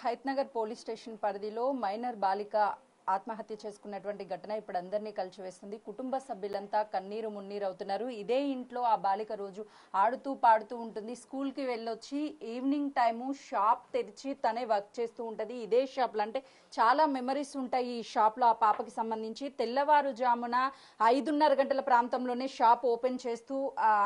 Hayathnagar police station పరిధిలో minor బాలిక ఆత్మహత్య చేసుకున్నటువంటి ఘటన ఇప్పుడు అందరినీ కలిచివేస్తుంది. కుటుంబ సభ్యులంతా కన్నీరు మున్నీరు అవుతున్నారు. ఇదే ఇంట్లో ఆ బాలిక రోజు ఆడుతూ పాడుతూ ఉంటుంది. స్కూల్కి వెళ్ళొచ్చి ఈవినింగ్ టైము షాప్ తెరిచి తనే వర్క్ చేస్తూ ఉంటుంది. ఇదే షాప్లో అంటే చాలా మెమరీస్ ఉంటాయి ఈ షాప్లో ఆ పాపకి సంబంధించి. తెల్లవారుజామున 5:30 గంటల ప్రాంతంలోనే షాప్ ఓపెన్ చేస్తూ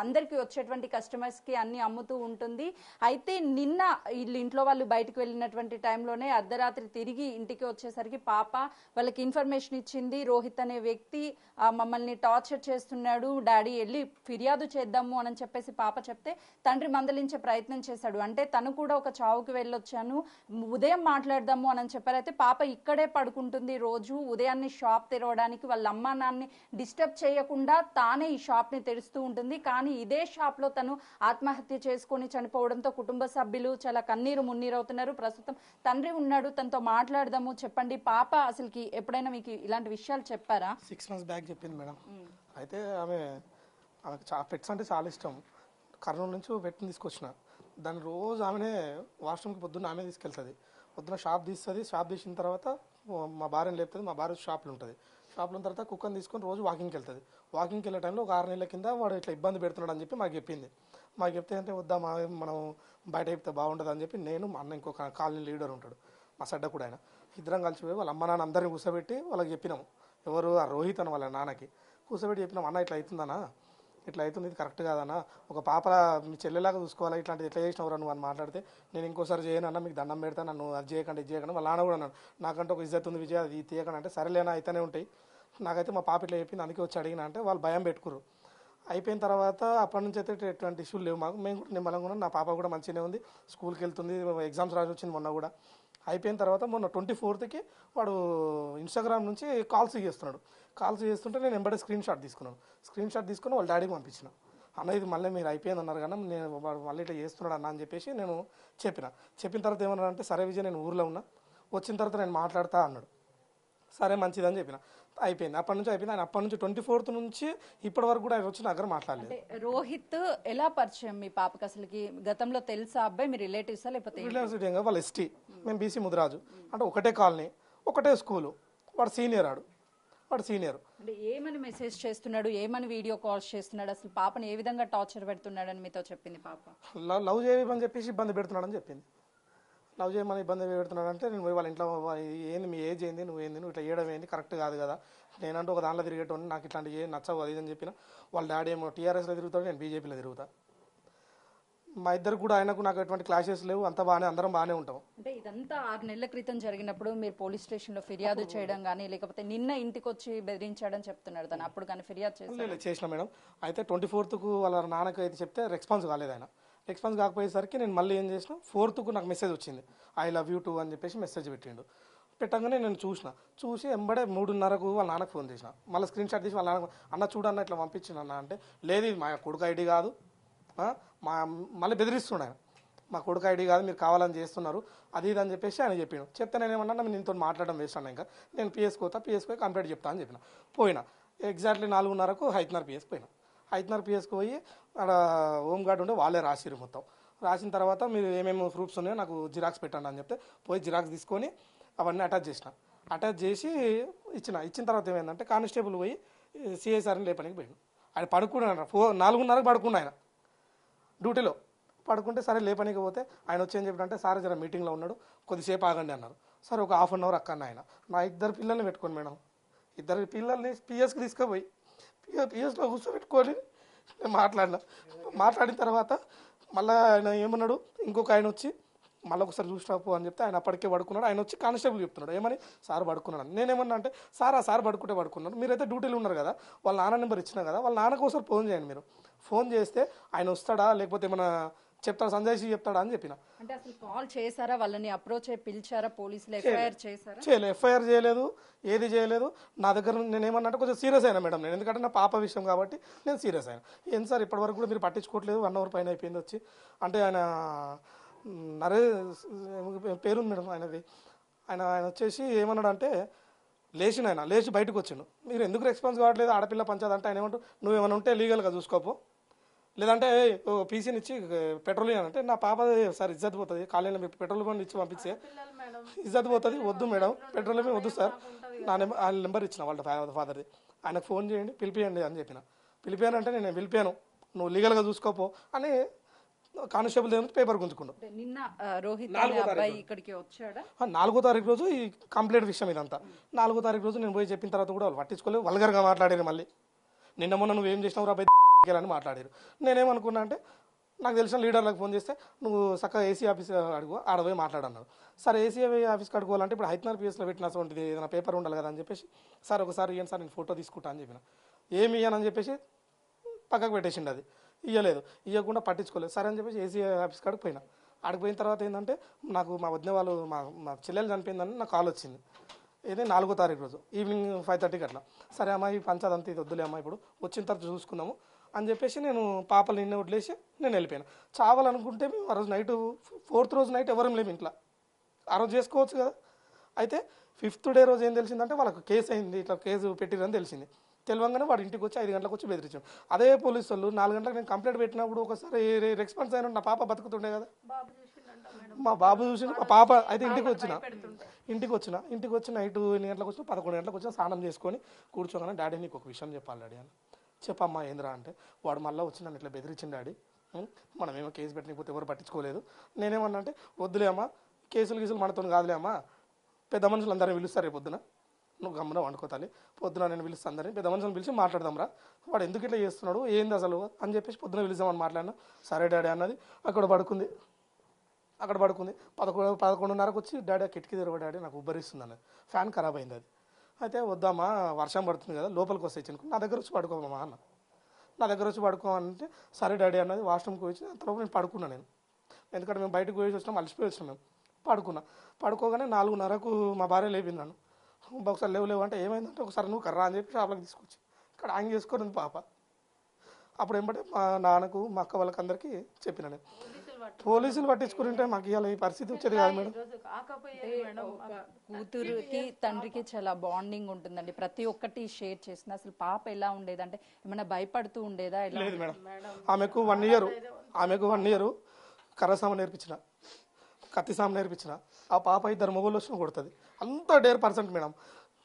అందరికీ వచ్చేటువంటి కస్టమర్స్కి అన్ని అమ్ముతూ ఉంటుంది. అయితే నిన్న వీళ్ళు ఇంట్లో వాళ్ళు బయటకు వెళ్ళినటువంటి టైంలోనే అర్ధరాత్రి తిరిగి ఇంటికి వచ్చేసరికి పాప వాళ్ళకి ఇన్ఫర్మేషన్ ఇచ్చింది. రోహిత్ అనే వ్యక్తి మమ్మల్ని టార్చర్ చేస్తున్నాడు, డాడీ వెళ్ళి ఫిర్యాదు చేద్దాము అని చెప్పేసి పాప చెప్తే తండ్రి మందలించే ప్రయత్నం చేశాడు. అంటే తను కూడా ఒక చావుకి వెళ్ళొచ్చాను, ఉదయం మాట్లాడదాము అని చెప్పారు. అయితే పాప ఇక్కడే పడుకుంటుంది రోజు. ఉదయాన్నే షాప్ తెరవడానికి వాళ్ళ అమ్మా నాన్నని డిస్టర్బ్ చేయకుండా తానే ఈ షాప్ ని తెరుస్తూ ఉంటుంది. కానీ ఇదే షాప్ లో తను ఆత్మహత్య చేసుకొని చనిపోవడంతో కుటుంబ సభ్యులు చాలా కన్నీరు మున్నీరు అవుతున్నారు. ప్రస్తుతం తండ్రి ఉన్నాడు, తనతో మాట్లాడదాము. చెప్పండి, పాప అసలుకి ఎప్పుడైనా మీకు ఇలాంటి విషయాలు చెప్పారా? 6 months బ్యాక్ చెప్పింది మేడం. అయితే ఆమెకు పెట్స్ అంటే చాలా ఇష్టం. కర్నూలు నుంచి పెట్ని తీసుకొచ్చిన దాన్ని రోజు ఆమెనే వాష్రూమ్కి పొద్దున్న ఆమె తీసుకెళ్తుంది. పొద్దున్న షాప్ తీస్తుంది. షాప్ తీసిన తర్వాత మా భార్యను లేపుతుంది. మా భార్య షాప్లో ఉంటుంది. షాప్లో తర్వాత కుక్కని తీసుకొని రోజు వాకింగ్కి వెళ్తుంది. వాకింగ్కి వెళ్ళే టైంలో ఒక 6 నెలల కింద వాడు ఇట్లా ఇబ్బంది పెడుతున్నాడు అని చెప్పి మాకు చెప్పింది. మాకు చెప్తే అంటే వద్దా మనం బయట చెప్తే బాగుంటుంది అని చెప్పి నేను మా అన్న ఇంకొక కాలనీ లీడర్ ఉంటాడు మా సడ్డ కూడా, ఆయన ఇద్దరం కలిసిపోయి వాళ్ళ అమ్మ నాన్న అందరినీ కూర్చోబెట్టి వాళ్ళకి చెప్పినాము. ఎవరు ఆ రోహిత్ అని వాళ్ళ నాన్నకి కూర్చోబెట్టి చెప్పినాం, అన్న ఇట్లా అవుతుందన్నా, ఇట్లా అవుతుంది, ఇది కరెక్ట్ కాదన్నా, ఒక పాప మీ చెల్లెలాగా చూసుకోవాలా, ఇట్లాంటిది ఎట్లా చేసినవరా నువ్వు అని మాట్లాడితే నేను ఇంకోసారి చేయనన్నా, మీకు దండం పెడతా, నన్ను అది చేయకండి ఇది చేయకండి. వాళ్ళ నాన్న కూడా అన్నాడు, నాకంటే ఒక ఇజ్జత్ ఉంది విజయ, అది తీయకండి అంటే సరేలేనా అయితేనే ఉంటాయి. నాకైతే మా పాప ఇట్లా చెప్పింది అందుకే వచ్చి అడిగిన అంటే వాళ్ళు భయం పెట్టుకురు. అయిపోయిన తర్వాత అప్పటి నుంచి అయితే ఎటువంటి ఇష్యూలు లేవు మాకు. మేము కూడా నిమ్మలంగా ఉన్నాం. నా పాప కూడా మంచిగానే ఉంది, స్కూల్కి వెళ్తుంది, ఎగ్జామ్స్ రాసి వచ్చింది మొన్న కూడా. అయిపోయిన తర్వాత మొన్న 24th వాడు ఇన్స్టాగ్రామ్ నుంచి కాల్స్ చేస్తుంటే నేను ఎంబడే స్క్రీన్ షాట్ తీసుకుని వాళ్ళ డాడీకి పంపించిన. అన్న ఇది మళ్ళీ మీరు అయిపోయింది అన్నారు కానీ నేను వాడు మళ్ళీ ఇట్లా చేస్తున్నాడు అన్న అని చెప్పేసి నేను చెప్పిన తర్వాత ఏమన్నా అంటే సరే విజయ్ నేను ఊర్లో ఉన్నా, వచ్చిన తర్వాత నేను మాట్లాడతా అన్నాడు. సరే మంచిదని చెప్పిన. అయిపోయింది, అప్పటి నుంచి అయిపోయింది. ఆయన అప్పటి నుంచి 24th నుంచి ఇప్పటి వరకు కూడా ఆయన వచ్చి నా దగ్గర మాట్లాడలేదు. రోహిత్ ఎలా పరిచయం మీ పాపకి? అసలుకి గతంలో తెలుసా అబ్బాయి? మీ రిలేటివ్సా లేకపోతే రిలేటివ్స్? వాళ్ళ ఎస్టీ, మేము బీసీ ముదిరాజు, అంటే ఒకటే కాలనీ ఒకటే స్కూలు. వాడు సీనియర్ అంటే ఏమని మెసేజ్ చేస్తున్నాడు, ఏమని వీడియో కాల్స్ చేస్తున్నాడు, అసలు పాపని ఏ విధంగా టార్చర్ పెడుతున్నాడని మీతో చెప్పింది పాప? లవ్ చేయమని చెప్పేసి ఇబ్బంది పెడుతున్నాడని చెప్పింది. లవ్ చేయమని ఇబ్బంది పెడుతున్నాడు అంటే నేను వాళ్ళ ఇంట్లో ఏంది మీ ఏజ్ ఏంది, నువ్వు ఇట్లా చేయడం ఏంది, కరెక్ట్ కాదు కదా, నేనంటూ ఒక దాంట్లో తిరిగేటోని, నాకు ఇట్లాంటివి ఏం నచ్చవు అది అని చెప్పిన. వాళ్ళ డాడీ ఏమో టీఆర్ఎస్లో తిరుగుతాడు, నేను బీజేపీలో తిరుగుతా. మా ఇద్దరు కూడా ఆయనకు నాకు ఎటువంటి క్లాషెస్ లేవు, అందరం బాగానే ఉంటాం. అంటే ఇదంతా 6 నెలల క్రితం జరిగినప్పుడు మీరు పోలీస్ స్టేషన్లో ఫిర్యాదు చేయడం కానీ లేకపోతే నిన్న ఇంటికి వచ్చి బెదిరించాడని చెప్తున్నాడు తను, అప్పుడు కానీ ఫిర్యాదు చేసిన మేడం. అయితే 24th వాళ్ళ నాన్నకు అయితే చెప్తే రెస్పాన్స్ కాలేదు. ఆయన రెస్పాన్స్ కాకపోయేసరికి నేను మళ్ళీ ఏం చేసిన, 4th నాకు మెసేజ్ వచ్చింది, ఐ లవ్ యూ టూ అని చెప్పేసి మెసేజ్ పెట్టగానే నేను చూసి ఎంబడే 3:30 వాళ్ళ నాన్నకు ఫోన్ చేసిన. మళ్ళీ స్క్రీన్ షాట్ తీసి వాళ్ళ నాన్న అన్న చూడన్న ఇట్లా పంపించిన అన్న అంటే, లేదు ఇది మా కొడుకు ఐడి కాదు, మళ్ళీ బెదిరిస్తున్నాడు ఆయన, మా కొడుకు ఐడి కాదు, మీరు కావాలని చేస్తున్నారు అది ఇది అని చెప్పేసి ఆయన చెప్తే నేను ఏమన్నా నీతో మాట్లాడడం వేస్తాను, ఇంకా నేను పిఎస్కి కంప్లీట్ చెప్తా అని చెప్పిన. పోయినా ఎగ్జాక్ట్లీ 4:30 హైత్నగర్ పిఎస్కి పోయినా. హైత్నగర్ పిఎస్కి పోయి అక్కడ హోమ్ గార్డ్ ఉండే వాళ్ళే రాసిరు మొత్తం. రాసిన తర్వాత మీరు ఏమేమి ప్రూఫ్స్ ఉన్నాయో నాకు జిరాక్స్ పెట్టండి అని చెప్తే పోయి జిరాక్స్ తీసుకొని అవన్నీ అటాచ్ చేసి ఇచ్చిన తర్వాత ఏమైందంటే కానిస్టేబుల్ పోయి సిఐసార్ని లేపనికి పోయాడు. ఆయన పడుకున్నాడు, 4:30 పడుకున్నా ఆయన డ్యూటీలో. పడుకుంటే సరే లేపనికి పోతే ఆయన వచ్చి ఏం చెప్పాడంటే, సార్ జర మీటింగ్లో ఉన్నాడు, కొద్దిసేపు ఆగండి అన్నారు. సరే ఒక ½ hour అక్కన్న ఆయన నా 2 పిల్లల్ని పెట్టుకోండి మేడం, 2 పిల్లల్ని పిఎస్కి తీసుకుపోయి పిఎస్లో కూర్చోబెట్టుకొని నేను మాట్లాడిన తర్వాత మళ్ళీ ఆయన ఏమన్నాడు, ఇంకొక ఆయన వచ్చి మళ్ళీ ఒకసారి చూసినాపు అని చెప్తే ఆయన అప్పటికే పడుకున్నాడు. ఆయన వచ్చి కానిస్టేబుల్ చెప్తున్నాడు ఏమని, సార్ పడుకున్నాడు. నేనేమన్నా అంటే, సార్ పడుకుంటే పడుకున్నాడు, మీరైతే డ్యూటీలో ఉన్నారు కదా, వాళ్ళ నాన్న నెంబర్ ఇచ్చినా కదా, వాళ్ళ నాన్నకు ఒకసారి ఫోన్ చేయండి, మీరు ఫోన్ చేస్తే ఆయన వస్తాడా లేకపోతే ఏమైనా చెప్తాడు, సంజయ్ చెప్తాడా అని చెప్పిన. అంటే అసలు కాల్ చేశారా, వాళ్ళని అప్రోచ్ అయ్యి పిలిచారా, పోలీసులు ఎఫ్ఐఆర్ చేశారా? ఎఫ్ఐఆర్ చేయలేదు, ఏది చేయలేదు. నా దగ్గర నేనేమన్నా అంటే కొంచెం సీరియస్ అయినా మేడం నేను, ఎందుకంటే నా పాప విషయం కాబట్టి నేను సీరియస్ అయినా. ఏం సార్ ఇప్పటివరకు కూడా మీరు పట్టించుకోవట్లేదు, 1 hour పైన అయిపోయింది వచ్చి అంటే. ఆయన పేరుంది మేడం ఆయనది. ఆయన వచ్చేసి ఏమన్నాడు అంటే, లేచి బయటకు వచ్చాను, మీరు ఎందుకు రెస్పాన్స్ కావట్లేదు, ఆడపిల్ల పంచాది అంటే ఆయన ఏమంటూ, నువ్వేమైనా ఉంటే లీగల్గా చూసుకోపో, లేదంటే పీసీని ఇచ్చి పెట్రోల్ అంటే నా పాప సార్ ఇజ్జత్ పోతుంది కాలేజీలో మీరు పెట్రోల్ బండి ఇచ్చి పంపిస్తే ఇజ్జత్ పోతుంది, వద్దు మేడం పెట్రోల్ వద్దు సార్. నా నెంబర్ ఆయన నెంబర్ ఇచ్చిన వాళ్ళ ఫాదర్ది, ఆయనకు ఫోన్ చేయండి పిలిపియండి అని చెప్పిన. పిలిపానంటే నేను పిలిపాను, నువ్వు లీగల్గా చూసుకోపో అని కానిస్టేబుల్ దగ్గర పేపర్ గుంజుకున్నాడు. నిన్న రోహిత్ అనే అబ్బాయి ఇక్కడికి వచ్చాడా? 4వ తారీఖు రోజు ఈ కంప్లైంట్ విషయం ఇదంతా. 4వ తారీఖు రోజు నేను పోయి చెప్పిన తర్వాత కూడా వాళ్ళు పట్టించుకోలేదు, వల్గర్గా మాట్లాడారు. మళ్ళీ నిన్న మొన్న నువ్వు ఏం చేసినావు రాబాయి అని మాట్లాడారు. నేనేమనుకున్నా అంటే నాకు తెలిసిన లీడర్లకు ఫోన్ చేస్తే నువ్వు చక్కగా ఏసీ ఆఫీస్ అడుగు, ఆడ పోయి మాట్లాడన్నారు. సరే ఏసీ ఆఫీస్కి అడుకోవాలంటే ఇప్పుడు హైతనగర్ పిఎస్లో పెట్టినటువంటిది ఏదైనా పేపర్ ఉండాలి కదా అని చెప్పేసి, సార్ ఒకసారి ఇవ్వండి సార్ నేను ఫోటో తీసుకుంటా అని చెప్పిన. ఏమి ఇయ్యనని చెప్పేసి పక్కకు పెట్టేసిండు. అది ఇవ్వలేదు, ఇవ్వకుండా పట్టించుకోలేదు. సరే అని చెప్పేసి ఏసీ ఆఫీస్ కాడికి పోయినా. ఆడికి పోయిన తర్వాత ఏంటంటే నాకు మా వదిన వాళ్ళు మా చెల్లెలు చనిపోయిందని నాకు కాల్ వచ్చింది. ఇది 4వ తారీఖు రోజు ఈవినింగ్ 5:30కి అట్లా. సరే అమ్మ ఈ పంచాదంతా ఇది వద్దులే అమ్మ ఇప్పుడు వచ్చిన తర్వాత చూసుకుందాము అని చెప్పేసి నేను పాపలు నిన్నే వదిలేసి నేను వెళ్ళిపోయాను. చావాలనుకుంటే మేము ఆ రోజు నైట్ 4th రోజు నైట్ ఎవరం లేము ఇంట్లో, ఆ రోజు చేసుకోవచ్చు కదా. అయితే 5th డే రోజు ఏం తెలిసిందంటే వాళ్ళకు కేసు అయింది, ఇట్లా కేసు పెట్టిరని తెలిసింది. తెలియగానే వాడు ఇంటికి వచ్చి 5 గంటలకు వచ్చి బెదిరించాడు. అదే పోలీసు వాళ్ళు 4 గంటలకు నేను కంప్లైంట్ పెట్టినప్పుడు ఒకసారి రెస్పాన్స్ అయిన నా పాప బతుకుతుండే కదా. మా బాబు చూసి మా పాప అయితే ఇంటికి వచ్చి నైట్ 8 గంటలకు వచ్చిన 11 గంటలకు వచ్చిన స్నానం చేసుకొని కూర్చోగానే డాడీ నీకు ఒక విషయం చెప్పాలి డాడీ అని. చెప్పమ్మా ఏంద్రా అంటే వాడు మళ్ళీ వచ్చి నన్ను ఇట్లా బెదిరించింది డాడీ, మనమేమో కేసు పెట్టకపోతే ఎవరు పట్టించుకోలేదు. నేనేమన్నా అంటే వద్దులే అమ్మా కేసులు మనతో కాదులే అమ్మా, పెద్ద మనుషులు అందరినీ పిలుస్తారు రేపు పొద్దున, నువ్వు గమ్మున వండుకోతాలి, పొద్దున నేను పిలుస్తాను అందరినీ పెద్ద మనుషులను పిలిచి మాట్లాడదాంరా, వాడు ఎందుకు ఇట్లా చేస్తున్నాడు ఏంది అసలు అని చెప్పేసి పొద్దున పిలుస్తామని మాట్లాడినా. సరే డాడీ అన్నది. అక్కడ పడుకుంది 11:30కు వచ్చి డాడీ కిటికీ తెరవ డాడీ నాకు ఉబ్బరిస్తుంది అన్నది, ఫ్యాన్ ఖరాబ్ అయింది. అది అయితే వద్దామా వర్షం పడుతుంది కదా లోపలికి వస్తే చినుకు నా దగ్గర వచ్చి పడుకోమా అన్న. నా దగ్గర వచ్చి పడుకోమంటే సరే డాడీ అన్నది. వాష్రూమ్కి వచ్చి తర్వాత నేను పడుకున్నాను. నేను ఎందుకంటే మేము బయటకు పోయి వచ్చినాం, అలసిపోయి వచ్చినాం. మేము పడుకోగానే 4:30కు మా భార్య లేపింది నన్ను. ఒకసారి లేవు అంటే ఏమైందంటే ఒకసారి నువ్వు కర్రా అని చెప్పి షాప్లోకి తీసుకొచ్చి ఇక్కడ హ్యాంగ్ చేసుకొని పాప. అప్పుడు ఏంటంటే మా నాన్నకు మా అక్క వాళ్ళకి అందరికీ చెప్పిన నేను. పోలీసులు పట్టించుకుంటే మాకు ఇవాళ ఈ పరిస్థితి వచ్చేది కాదు మేడం. కూతురుకి తండ్రికి చాలా బాండింగ్ ఉంటుందండి, ప్రతి ఒక్కటి షేర్ చేస్తుంది. అసలు పాప ఎలా ఉండేదంటే ఏమైనా భయపడుతూ ఉండేదా? లేదు మేడం, ఆమెకు 1 ఇయర్ కర్రసామ నేర్పించిన, కత్తిసామ నేర్పించిన. ఆ పాప 2 మొగోళ్ళు వచ్చినా కొడుతుంది, అంత డేర్ పర్సెంట్ మేడం.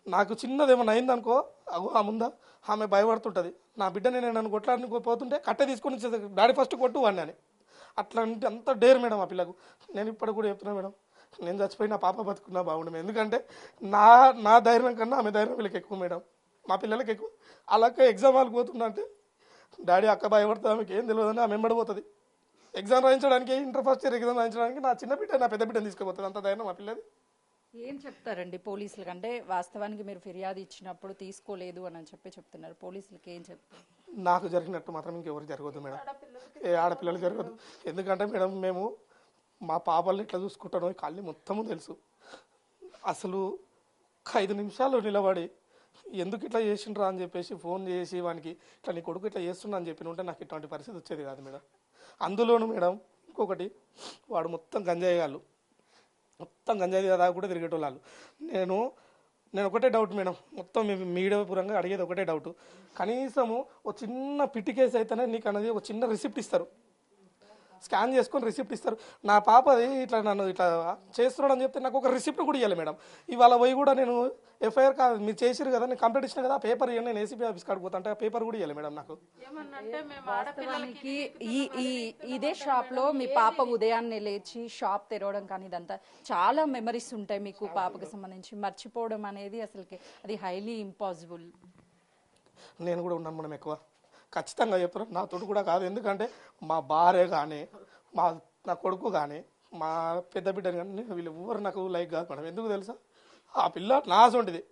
నాకు చిన్నది ఏమన్నా అయిందనుకో అగో ఆ ముందా ఆమె భయపడుతుంటుంది. నా బిడ్డని నేను నన్ను కొట్లాడికి పోతుంటే కట్టె తీసుకొని డాడీ ఫస్ట్ కొట్టు వాడిని అని, అట్లా అంటే అంత డేర్ మేడం ఆ పిల్లకు. నేను ఇప్పుడు కూడా చెప్తున్నా మేడం, నేను చచ్చిపోయి నా పాప బతుకున్నా బాగుండు. ఎందుకంటే నా ధైర్యం కన్నా ఆమె ధైర్యం వీళ్ళకి ఎక్కువ మేడం, మా పిల్లలకి ఎక్కువ. అలాగే ఎగ్జామ్ వాళ్ళకి పోతున్నా అంటే డాడీ అక్క భయపడుతుంది, ఆమెకి ఏం తెలియదని ఆమె వెంబడిపోతుంది. ఎగ్జామ్ రాయించడానికి ఇంటర్ ఫస్ట్ ఇయర్ ఎగ్జామ్ రాయించడానికి నా చిన్న బిడ్డ నా పెద్ద బిడ్డని తీసుకుపోతుంది, అంత ధైర్యం మా పిల్లది. ఏం చెప్తారండి పోలీసులకు? అంటే వాస్తవానికి మీరు ఫిర్యాదు ఇచ్చినప్పుడు తీసుకోలేదు అని చెప్పి చెప్తున్నారు, పోలీసులకి ఏం చెప్తారు? నాకు జరిగినట్టు మాత్రం ఇంకెవరికి జరగదు మేడం, ఏ ఆడపిల్లలు జరగదు. ఎందుకంటే మేడం మేము మా పాపల్ని ఇట్లా చూసుకుంటాను కళ్ళు మొత్తము తెలుసు. అసలు 5 నిమిషాలు నిలబడి ఎందుకు ఇట్లా చేసిండ్రా అని చెప్పేసి ఫోన్ చేసి వానికి ఇట్లా నీ కొడుకు ఇట్లా చేస్తున్నా అని చెప్పిన ఉంటే నాకు ఇటువంటి పరిస్థితి వచ్చేది కాదు మేడం. అందులోనూ మేడం ఇంకొకటి, వాడు మొత్తం గంజాయి దాకా కూడా తిరిగేటోళ్ళు. నేను ఒకటే డౌట్ మేడం, మొత్తం మీడియా పూర్వంగా అడిగేది ఒకటే డౌట్, కనీసము ఒక చిన్న పిట్టి కేసు అయితేనే నీకు అన్నది ఒక చిన్న రిసిప్ట్ ఇస్తారు, స్కాన్ చేసుకొని రిసిప్ట్ ఇస్తారు. నా పాపది ఇట్లా నన్ను ఇట్లా చేస్తున్నాడు అని చెప్తే నాకు ఒక రిసిప్ట్ కూడా ఇవ్వాలి మేడం. ఇవాళ పోయి కూడా నేను ఎఫ్ఐఆర్ మీరు చేసిరు కదా, నేను కంప్లైంట్ ఇచ్చిన కదా, ఆ పేపర్ ఇవ్వండి, నేను ఏసీపీ ఆఫీస్ కాడికి పోతా అంటే ఆ పేపర్ కూడా ఇవ్వాలి మేడం నాకు. వాస్తవానికి ఇదే షాప్ లో మీ పాప ఉదయాన్నే లేచి షాప్ తెరవడం కానీ ఇదంతా చాలా మెమరీస్ ఉంటాయి మీకు పాపకు సంబంధించి. మర్చిపోవడం అనేది అసలుకి అది హైలీ ఇంపాసిబుల్. నేను కూడా ఉన్నాను మేడం, ఎక్కువ ఖచ్చితంగా చెప్తాను, నా తోడు కూడా కాదు. ఎందుకంటే మా భార్య కానీ నా కొడుకు కానీ మా పెద్ద బిడ్డని కానీ వీళ్ళు ఎవరు నాకు లైక్ కాదు మేడం. ఎందుకు తెలుసా, ఆ పిల్ల నా సొంటిది,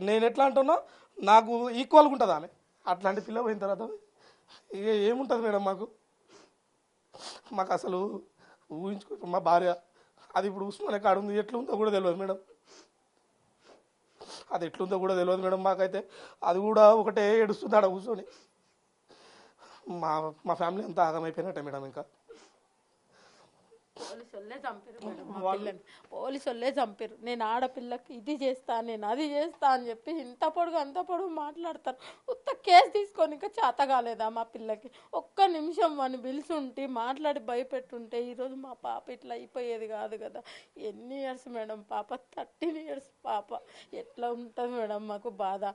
నేను ఎట్లా అంటున్నా నాకు ఈక్వల్గా ఉంటుంది ఆమె. అట్లాంటి పిల్ల పోయిన తర్వాత ఇక ఏముంటుంది మేడం మాకు అసలు ఊహించుకో. మా భార్య అది ఇప్పుడు ఉస్మానియా కాడ ఉంది, ఎట్లుందో కూడా తెలియదు మేడం, అది ఎట్లుందో కూడా తెలియదు మేడం మాకైతే. అది కూడా ఒకటే ఏడుస్తుంది ఆడ కూర్చొని. మా ఫ్యామిలీ అంతా ఆగమైపోయినట్టే మేడం. ఇంకా వాళ్ళే చంపారు మేడం మా పిల్లని. పోలీసు వాళ్ళే చంపారు. నేను ఆడపిల్లకి ఇది చేస్తా, నేను అది చేస్తా అని చెప్పి ఇంత పొడుగు అంత పొడుగు మాట్లాడతారు. ఉత్త కేసు తీసుకొని ఇంకా చేత కాలేదా మా పిల్లకి? ఒక్క నిమిషం వాడిని పిలుచుంటే మాట్లాడి భయపెట్టుంటే ఈరోజు మా పాప ఇట్లా అయిపోయేది కాదు కదా. ఎన్ని ఇయర్స్ మేడం పాప? 13 years పాప. ఎట్లా ఉంటుంది మేడం మాకు బాధ.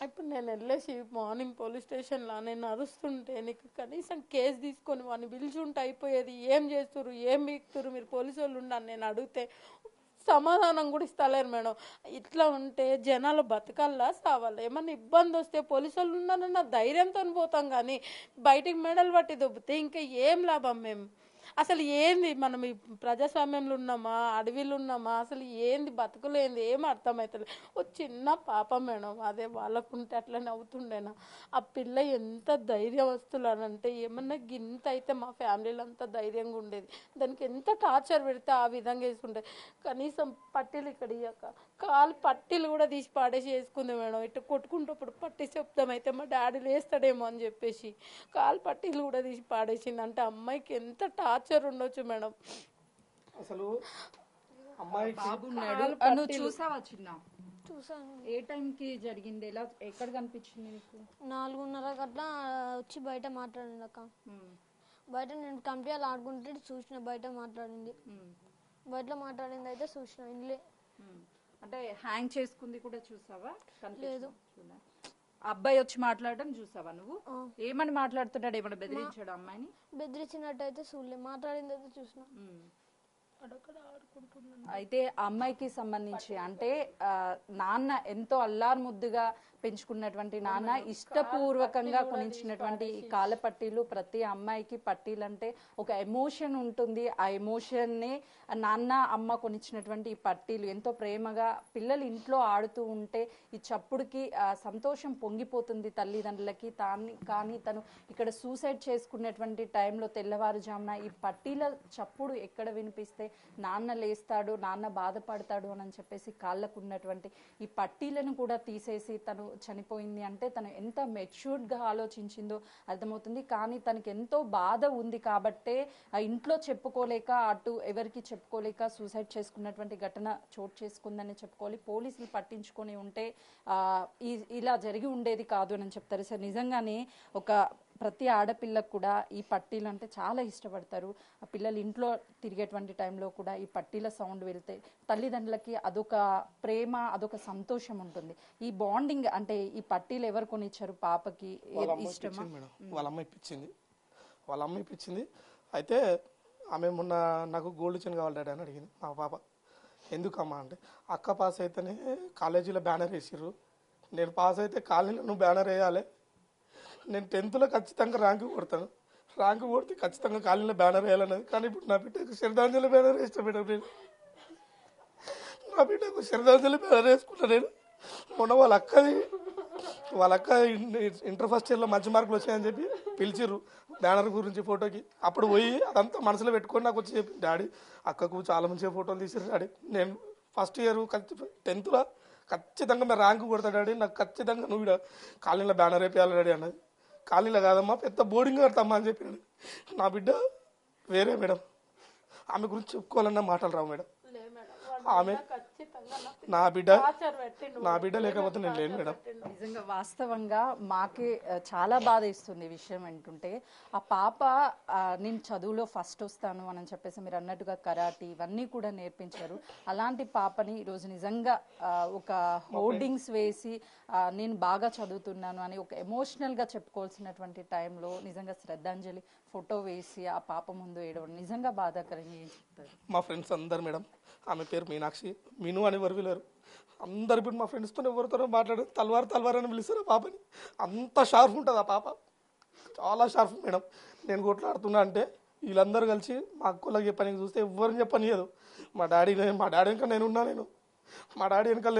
ఇప్పుడు నేను వెళ్ళేసి మార్నింగ్ పోలీస్ స్టేషన్లో నేను అరుస్తుంటే నీకు కనీసం కేసు తీసుకొని వాడిని పిలిచుంటే అయిపోయేది. ఏం చేస్తున్నారు, ఏం బీక్తురు, మీరు పోలీసు వాళ్ళు ఉండాలి నేను అడిగితే సమాధానం కూడా ఇస్తలేరు మేడం. ఇట్లా ఉంటే జనాలు బతకాలా సావాలా? ఏమన్నా ఇబ్బంది వస్తే పోలీసు వాళ్ళు ఉన్నారన్న ధైర్యంతో పోతాం, కానీ బయటికి మెడలు పట్టి దొబ్బితే ఇంకా ఏం లాభం? మేము అసలు ఏంది, మనం ఈ ప్రజాస్వామ్యంలో ఉన్నామా, అడవిలో ఉన్నామా, అసలు ఏంది బతుకులేంది ఏం అర్థమవుతుంది. ఓ చిన్న పాప మేడం, అదే వాళ్ళకుంటే అట్లనే అవుతుండేనా? ఆ పిల్ల ఎంత ధైర్యవస్తులానంటే ఏమన్నా గింత అయితే మా ఫ్యామిలీలో అంతా ధైర్యంగా ఉండేది. దానికి ఎంత టార్చర్ పెడితే ఆ విధంగా వేసుకుంటే కనీసం పట్టీలు ఇక్కడ ఇయ్యక కాలు పట్టీలు కూడా తీసి పాడేసి వేసుకుంది మేడం. ఇట్లా కొట్టుకుంటప్పుడు పట్టి శబ్దం అయితే మా డాడీ లేస్తాడేమో అని చెప్పేసి కాలు పట్టీలు కూడా తీసి పాడేసింది. అంటే అమ్మాయికి ఎంత టార్చర్ ఉండొచ్చు మేడం. అసలు అమ్మాయి నువ్వు చూసావా చిన్న? చూసాను. ఏ టైంకి జరిగింది? ఎలా ఎక్కడ కనిపించింది నీకు? 4:30 గట్లా వచ్చి బయట మాట్లాడింది అక్క. బయట నేను కంపెనీలు ఆడుకుంటే చూసిన, బయట మాట్లాడింది. బయట మాట్లాడింది అయితే చూసిన. ఇల్లే అంటే హ్యాంగ్ చేసుకుంది కూడా చూసావా? లేదు. అబ్బాయి వచ్చి మాట్లాడడం చూసావా నువ్వు? ఏమని మాట్లాడుతున్నాడు? ఏమన్నా బెదిరించాడు అమ్మాయిని? బెదిరించినట్టు అయితే చూడలే, మాట్లాడింది అయితే చూసిన. అయితే అమ్మాయికి సంబంధించి అంటే నాన్న ఎంతో అల్లారు ముద్దుగా పెంచుకున్నటువంటి నాన్న ఇష్టపూర్వకంగా కొనిచ్చినటువంటి ఈ కాళ్ళ పట్టీలు, ప్రతి అమ్మాయికి పట్టీలు అంటే ఒక ఎమోషన్ ఉంటుంది. ఆ ఎమోషన్ని నాన్న అమ్మ కొనిచ్చినటువంటి ఈ పట్టీలు ఎంతో ప్రేమగా పిల్లలు ఇంట్లో ఆడుతూ ఉంటే ఈ చప్పుడుకి సంతోషం పొంగిపోతుంది తల్లిదండ్రులకి. కానీ తను ఇక్కడ సూసైడ్ చేసుకున్నటువంటి టైంలో తెల్లవారుజామున ఈ పట్టీల చప్పుడు ఎక్కడ వినిపిస్తే నాన్న లేస్తాడు, నాన్న బాధపడతాడు అని చెప్పేసి కాళ్ళకు ఉన్నటువంటి ఈ పట్టీలను కూడా తీసేసి తను చనిపోయింది. అంటే తను ఎంత మెచ్యూర్డ్గా ఆలోచించిందో అర్థమవుతుంది. కానీ తనకి ఎంతో బాధ ఉంది కాబట్టే ఇంట్లో చెప్పుకోలేక, అటు ఎవరికి చెప్పుకోలేక సూసైడ్ చేసుకున్నటువంటి ఘటన చోటు చేసుకుందని చెప్పుకోవాలి. పోలీసులు పట్టించుకొని ఉంటే ఇలా జరిగి ఉండేది కాదు అని చెప్తారు. సార్ నిజంగానే ప్రతి ఆడపిల్లకు కూడా ఈ పట్టీలు అంటే చాలా ఇష్టపడతారు. ఆ పిల్లలు ఇంట్లో తిరిగేటువంటి టైంలో కూడా ఈ పట్టీల సౌండ్ వెళ్తే తల్లిదండ్రులకి అదొక ప్రేమ, అదొక సంతోషం ఉంటుంది. ఈ బాండింగ్ అంటే ఈ పట్టీలు ఎవరు కొనిచ్చారు పాపకి? ఇష్టమా? వాళ్ళ అమ్మ ఇప్పించింది. అయితే ఆమె మొన్న నాకు గోల్డ్ చైన్ కావాలి డాడీ అని అడిగింది మా పాప. ఎందుకమ్మా అంటే, అక్క పాస్ అయితేనే కాలేజీలో బ్యానర్ వేసిర్రు, నేను పాస్ అయితే కాలేజీలో నువ్వు బ్యానర్ వేయాలి, నేను 10th ఖచ్చితంగా ర్యాంకు కొడతాను, ర్యాంకు కొడితే ఖచ్చితంగా కాలేజీలో బ్యానర్ వేయాలన్నది. కానీ ఇప్పుడు నా బిడ్డకు శ్రద్ధాంజలి బ్యానర్ వేస్తాను మేడం. నేను నా బిడ్డకు శ్రద్ధాంజలి బ్యానర్ వేసుకున్నా. నేను మొన్న వాళ్ళ అక్క ఇంటర్ ఫస్ట్ ఇయర్లో మంచి మార్కులు వచ్చాయని చెప్పి పిలిచిర్రు బ్యానర్ గురించి ఫోటోకి. అప్పుడు పోయి అదంతా మనసులో పెట్టుకొని నాకు వచ్చి చెప్పి, డాడీ అక్కకు చాలా మంచిగా ఫోటోలు తీసారు డాడీ, నేను ఫస్ట్ ఇయర్ 10th ఖచ్చితంగా మీరు ర్యాంకు కొడతా డాడీ, నాకు ఖచ్చితంగా నువ్వు ఇక్కడ కాలనీలో బ్యానర్ వేయాలి డాడీ అన్నది. కాలనీలో కాదమ్మా పెద్ద బోర్డింగ్ కడతామ్మా అని చెప్పినాడు. నా బిడ్డ వేరే మేడం, ఆమె గురించి చెప్పుకోవాలన్నా మాటలు రావు మేడం. ఆమె నా బిడ్డ లేకపోతే నేను లేను మేడం. నిజంగా వాస్తవంగా మాకే చాలా బాధ ఇస్తుంది ఈ విషయం వింటుంటే. ఆ పాప నేను చదువులో ఫస్ట్ వస్తాను అని చెప్పేసి మీరు అన్నట్టుగా కరాటీ ఇవన్నీ కూడా నేర్పించారు. అలాంటి పాపని ఈరోజు నిజంగా ఒక హోర్డింగ్స్ వేసి నేను బాగా చదువుతున్నాను అని ఒక ఎమోషనల్గా చెప్పుకోవాల్సినటువంటి టైంలో నిజంగా శ్రద్ధాంజలి ఫోటో వేసి ఆ పాప ముందు ఏడవడం నిజంగా బాధాకరంగా ఏం చెప్తారు? మా ఫ్రెండ్స్ అందరు మేడం, ఆమె పేరు మీనాక్షి, మీను అని ఎవరు పిలరు, అందరు ఇప్పుడు మా ఫ్రెండ్స్తో ఎవరితోనో మాట్లాడారు తల్వార్ అని పిలుస్తారు ఆ పాపని. అంత షార్ప్ ఉంటుంది ఆ పాప, చాలా షార్ప్ మేడం. నేను కొట్లాడుతున్నా అంటే వీళ్ళందరూ కలిసి మా అక్కలకి చెప్పని చూస్తే ఎవరిని చెప్పనియదు. మా డాడీ వెనక మా డాడీ వెనకాల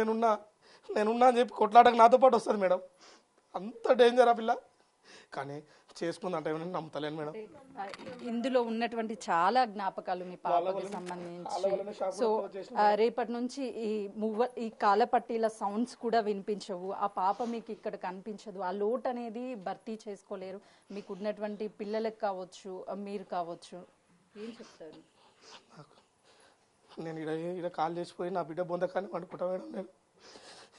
నేనున్నా అని చెప్పి కొట్లాడక నాతో పాటు వస్తుంది మేడం. అంత డేంజర్ ఆ పిల్ల. కానీ చేసుకుందంటే నమ్ముతలేను మేడం. ఇందులో ఉన్నటువంటి చాలా జ్ఞాపకాలు మీ పాపకి సంబంధించి. సో రేపటి నుంచి ఈ కాలపట్టీల సౌండ్స్ కూడా వినిపించవు, ఆ పాప మీకు ఇక్కడ కనిపించదు. ఆ లోటు అనేది భర్తీ చేసుకోలేరు. మీకు ఉన్నటువంటి పిల్లలకు కావచ్చు, మీరు కావచ్చు, ఏం చెప్తారు? నాకు నేను ఇక్కడ కాల్ చేసిపోయి నా బిడ్డ బొందకాన్ని వండుకుంటా మేడం నేను.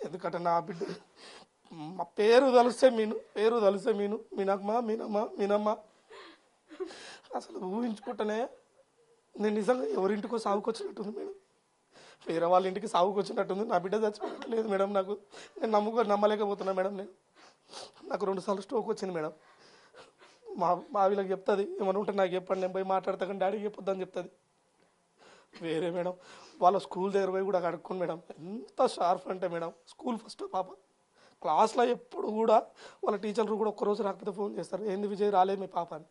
ఎందుకంటే నా బిడ్డ మా పేరు తలిస్తే మీనమ్మ అసలు ఊహించుకుంటేనే నేను నిజంగా ఎవరింటికో సాగుకొచ్చినట్టుంది మేడం. వేరే వాళ్ళ ఇంటికి సాగుకొచ్చినట్టుంది. నా బిడ్డ చచ్చిపోవట్లేదు మేడం. నాకు నేను నమ్మలేకపోతున్నా మేడం. నాకు 2 సార్లు స్ట్రోక్ వచ్చింది మేడం. మా వీళ్ళకి చెప్తుంది, ఏమైనా ఉంటే నాకు చెప్పండి, నేను పోయి మాట్లాడతా, కానీ డాడీకి చెప్పొద్దని చెప్తుంది. వేరే మేడం వాళ్ళ స్కూల్ దగ్గర పోయి కూడా అడుక్కోండి మేడం. ఎంత షార్ప్ అంటే మేడం, స్కూల్ ఫస్ట్ పాప క్లాస్లో ఎప్పుడు కూడా వాళ్ళ టీచర్లు కూడా ఒక్కరోజు రాకపోతే ఫోన్ చేస్తారు, ఏంది విజయ్ రాలేదు మీ పాప అని.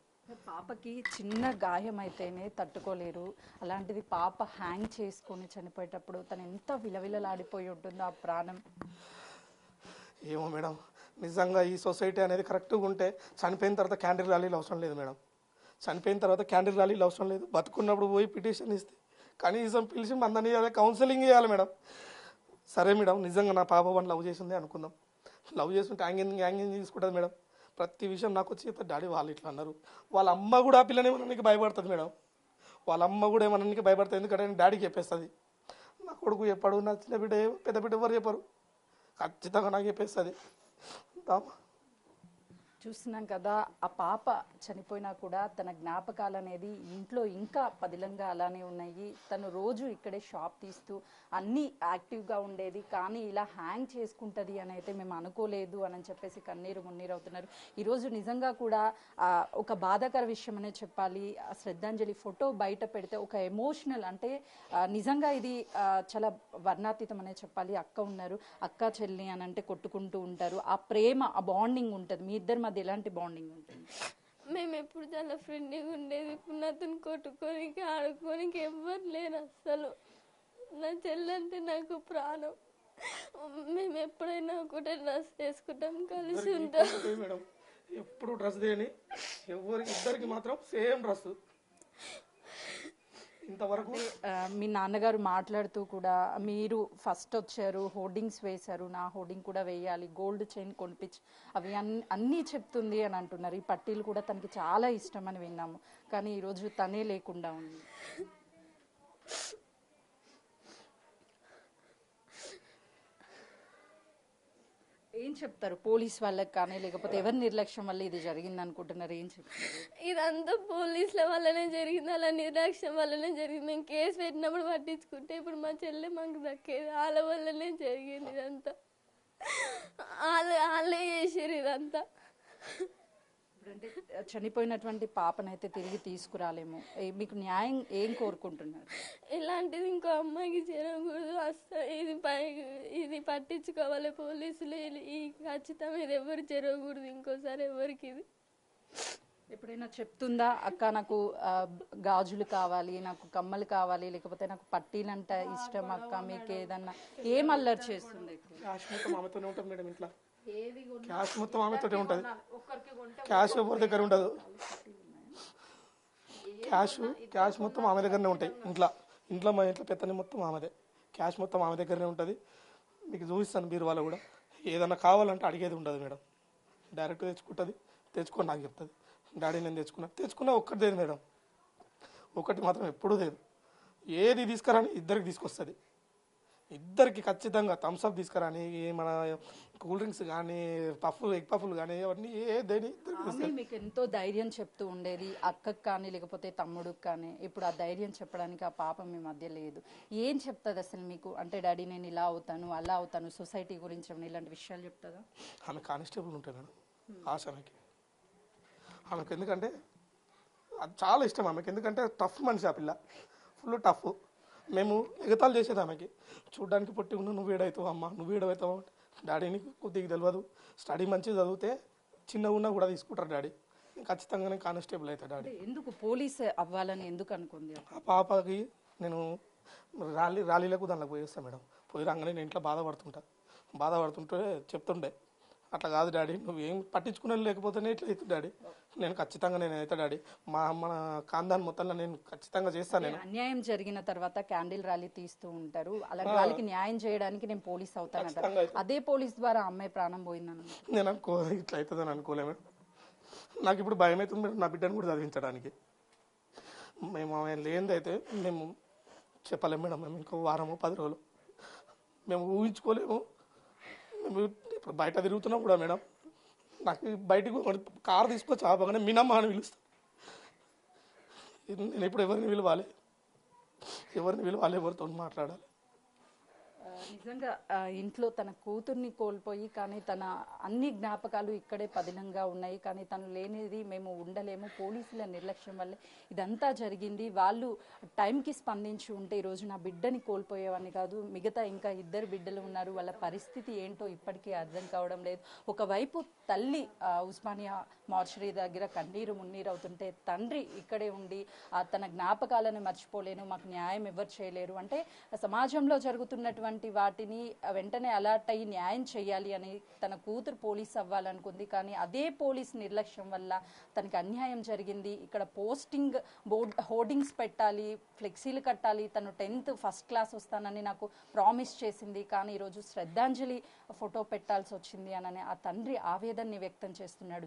పాపకి చిన్న గాయం అయితేనే తట్టుకోలేరు. అలాంటిది పాప హ్యాంగ్ చేసుకొని చనిపోయేటప్పుడు తను ఎంత విలవిలలాడిపోయి ఉంటుందో ఆ ప్రాణం. ఏమో మేడం, నిజంగా ఈ సొసైటీ అనేది కరెక్ట్గా ఉంటే చనిపోయిన తర్వాత క్యాండిల్ ర్యాలీలు అవసరం లేదు మేడం. చనిపోయిన తర్వాత క్యాండిల్ ర్యాలీలు అవసరం లేదు. బతుకున్నప్పుడు పోయి పిటిషన్ ఇస్తే కనీసం పిలిచి మందని కౌన్సిలింగ్ చేయాలి మేడం. సరే మేడం, నిజంగా నా పాప వాడిని లవ్ చేసిందే అనుకుందాం. లవ్ చేస్తుంటే హ్యాంగింగ్ తీసుకుంటుంది మేడం. ప్రతి విషయం నాకు వచ్చి చెప్తే డాడీ వాళ్ళు ఇట్లా అన్నారు. వాళ్ళ అమ్మ కూడా ఆ పిల్లని ఏమన్నానికి భయపడుతుంది మేడం. వాళ్ళ అమ్మ కూడా ఏమన్నానికి భయపడుతుంది. ఎందుకంటే నేను డాడీకి చెప్పేస్తుంది. నా కొడుకు చెప్పాడు, నా చిన్న బిడ్డ పెద్ద బిడ్డ ఎవరు చెప్పారు, ఖచ్చితంగా నాకు చెప్పేస్తుంది. చూస్తున్నాం కదా, ఆ పాప చనిపోయినా కూడా తన జ్ఞాపకాలు అనేది ఇంట్లో ఇంకా పదిలంగా అలానే ఉన్నాయి. తను రోజు ఇక్కడే షాప్ తీస్తూ అన్నీ యాక్టివ్గా ఉండేది, కానీ ఇలా హ్యాంగ్ చేసుకుంటుంది అని అయితే మేము అనుకోలేదు అని చెప్పేసి కన్నీరు మున్నీరు అవుతున్నారు. ఈరోజు నిజంగా కూడా ఒక బాధాకర విషయం అనే చెప్పాలి. శ్రద్ధాంజలి ఫోటో బయట పెడితే ఒక ఎమోషనల్ అంటే నిజంగా ఇది చాలా వర్ణాతీతం అనే చెప్పాలి. అక్క ఉన్నారు, అక్క చెల్లి అని అంటే కొట్టుకుంటూ ఉంటారు. ఆ ప్రేమ, ఆ బాండింగ్ ఉంటుంది. మీ ఇద్దరి మధ్య ఎలాంటి బాండింగ్ ఉంటుంది? మేము ఎప్పుడు చాలా ఫ్రెండ్గా ఉండేది. ఇప్పుడు నాతో కొట్టుకోనికి ఆడుకోనికి ఎవ్వరు లేరు అస్సలు. నా చెల్లంటే నాకు ప్రాణం. మేము ఎప్పుడైనా ఒకటే డ్రెస్ వేసుకుంటాం, కలిసి ఉంటాం మేడం. ఎప్పుడు డ్రెస్ దేని ఎవరికి ఇద్దరికి మాత్రం సేమ్ డ్రెస్. ఇంతవరకు మీ నాన్నగారు మాట్లాడుతూ కూడా మీరు ఫస్ట్ వచ్చారు, హోర్డింగ్స్ వేశారు, నా హోర్డింగ్ కూడా వేయాలి, గోల్డ్ చైన్ కొనిపించి అవి అన్నీ చెప్తుంది అని అంటున్నారు. ఈ పట్టీలు కూడా తనకి చాలా ఇష్టం అని విన్నాము, కానీ ఈరోజు తనే లేకుండా ఉంది. ఏం చెప్తారు పోలీస్ వాళ్ళకి కానీ, లేకపోతే ఎవరి నిర్లక్ష్యం వల్ల ఇది జరిగింది అనుకుంటున్నారు? ఏం చెప్తారు? ఇదంతా పోలీసుల వల్లనే జరిగింది, అలా నిర్లక్ష్యం వల్లనే జరిగింది. మేము కేసు పెట్టినప్పుడు పట్టించుకుంటే ఇప్పుడు మా చెల్లె మాకు దక్కేది. వాళ్ళ వల్లనే జరిగింది ఇదంతా. వాళ్ళే చేసారు ఇదంతా. అంటే చనిపోయినటువంటి పాపనైతే తిరిగి తీసుకురాలేము, మీకు న్యాయం ఏం కోరుకుంటున్నారు? ఇలాంటిది ఇంకో అమ్మాయికి జరగకూడదు అస్సలు. ఇది పట్టించుకోవాలి పోలీసులు. ఈ ఖచ్చితంగా ఇది ఎవరు జరగకూడదు ఇంకోసారి ఎవరికి. ఇది ఎప్పుడైనా చెప్తుందా, అక్క నాకు గాజులు కావాలి, నాకు కమ్మలు కావాలి, లేకపోతే నాకు పట్టీలంట ఇష్టం అక్క, మీకు ఏదన్నా ఏం అల్లరి చేస్తుంది? క్యాష్ మొత్తం ఆమెతోనే ఉంటుంది మేడం. ఇంట్లో క్యాష్ మొత్తం ఆమెతోనే ఉంటుంది. క్యాష్ ఎవరి దగ్గర ఉండదు. క్యాష్ మొత్తం ఆమె దగ్గరనే ఉంటాయి. మా ఇంట్లో పెత్తని మొత్తం ఆమెదే. క్యాష్ మొత్తం ఆమె దగ్గరనే ఉంటుంది. మీకు చూపిస్తాను బీరువాలో కూడా. ఏదన్నా కావాలంటే అడిగేది ఉండదు మేడం. డైరెక్ట్ తెచ్చుకొని నాకు చెప్తుంది, డాడీ నేను తెచ్చుకున్నా ఒక్కటి లేదు మేడం. ఒకటి మాత్రం ఎప్పుడూ లేదు. ఏది తీసుకురాని ఇద్దరికి తీసుకొస్తుంది. ఇద్దరికి ఖచ్చితంగా థమ్స్అప్ తీసుకురాని, మన కూల్ డ్రింక్స్ కానీ, ఎగ్ పఫ్లు కానీ, అవన్నీ మీకు ఎంతో ధైర్యం చెప్తూ ఉండేది, అక్కకు కానీ లేకపోతే తమ్ముడికి కానీ. ఇప్పుడు ఆ ధైర్యం చెప్పడానికి ఆ పాప మీ మధ్య లేదు. ఏం చెప్తుంది అసలు మీకు? అంటే డాడీ నేను ఇలా అవుతాను, అలా అవుతాను, సొసైటీ గురించి ఇలాంటి విషయాలు చెప్తుందా? ఆమె కానిస్టేబుల్ ఉంటాయి మేడం. ఆమెకి ఎందుకంటే అది చాలా ఇష్టం ఆమెకి. ఎందుకంటే టఫ్ మనిషి ఆ పిల్ల, ఫుల్ టఫ్. మేము ఎగతాలు చేసేది ఆమెకి. చూడ్డానికి పొట్టి ఉన్న నువ్వు ఏడవుతావు అమ్మ, నువ్వు ఏడవుతావు. డాడీని కొద్దిగా తెలియదు, స్టడీ మంచిగా చదివితే చిన్నగా ఉన్నా కూడా తీసుకుంటారు డాడీ. ఖచ్చితంగానే కానిస్టేబుల్ అవుతాడు డాడీ. ఎందుకు పోలీస్ అవ్వాలని ఎందుకు అనుకుంది ఆ పాపకి? నేను ర్యాలీలకు దానిలో పోయేస్తాను మేడం. పోయి రాగానే నేను ఇంట్లో బాధపడుతుంటే చెప్తుండే, అట్లా కాదు డాడీ, నువ్వేం పట్టించుకునే లేకపోతేనే ఇట్లా అవుతుంది డాడీ. నేను ఖచ్చితంగా అవుతా డాడీ. మన ఖాందాన్ మొత్తంలో నేను ఖచ్చితంగా చేస్తాను. నేను అన్యాయం జరిగిన తర్వాత క్యాండిల్ ర్యాలీ తీస్తూ ఉంటారు, అలాంటి వాళ్ళకి న్యాయం చేయడానికి నేను పోలీస్ అవుతానంట. అదే పోలీస్ ద్వారా అమ్మాయి ప్రాణం పోయిందని నేను ఇట్లా అవుతుందని అనుకోలే మేడం. నాకు ఇప్పుడు భయం అవుతుంది మేడం, నా బిడ్డను కూడా చదివించడానికి. మేము ఆమె లేనిదైతే మేము చెప్పలేము మేడం. మేము ఇంకో వారము 10 రోజులు మేము ఊహించుకోలేము. మేము ఇప్పుడు బయట తిరుగుతున్నాం కూడా మేడం. నాకు బయటకు కారు తీసుకొచ్చి ఆపగానే మినమ్మ అని పిలుస్తాను. నేను ఇప్పుడు ఎవరిని పిలవాలి, ఎవరితో మాట్లాడాలి? నిజంగా ఇంట్లో తన కూతుర్ని కోల్పోయి కానీ తన అన్ని జ్ఞాపకాలు ఇక్కడే పదిలంగా ఉన్నాయి. కానీ తను లేనిది మేము ఉండలేము. పోలీసుల నిర్లక్ష్యం వల్లే ఇదంతా జరిగింది. వాళ్ళు టైంకి స్పందించి ఉంటే ఈరోజు నా బిడ్డని కోల్పోయేవాడిని కాదు. మిగతా ఇంకా 2 బిడ్డలు ఉన్నారు. వాళ్ళ పరిస్థితి ఏంటో ఇప్పటికీ అర్థం కావడం లేదు. ఒకవైపు తల్లి ఉస్మానియా మార్చరీ దగ్గర కన్నీరు మున్నీరు అవుతుంటే, తండ్రి ఇక్కడే ఉండి తన జ్ఞాపకాలను మర్చిపోలేను, మాకు న్యాయం ఎవరు చేయలేరు అంటే సమాజంలో జరుగుతున్నటువంటి వాటిని వెంటనే అలర్ట్ అయ్యి న్యాయం చేయాలి అని తన కూతురు పోలీస్ అవ్వాలనుకుంది. కానీ అదే పోలీస్ నిర్లక్ష్యం వల్ల తనకి అన్యాయం జరిగింది. ఇక్కడ పోస్టింగ్ హోర్డింగ్స్ పెట్టాలి, ఫ్లెక్సీలు కట్టాలి, తను 10th ఫస్ట్ క్లాస్ వస్తానని నాకు ప్రామిస్ చేసింది. కానీ ఈరోజు శ్రద్ధాంజలి ఫోటో పెట్టాల్సి వచ్చింది అని ఆ తండ్రి ఆవేదనని వ్యక్తం చేస్తున్నాడు.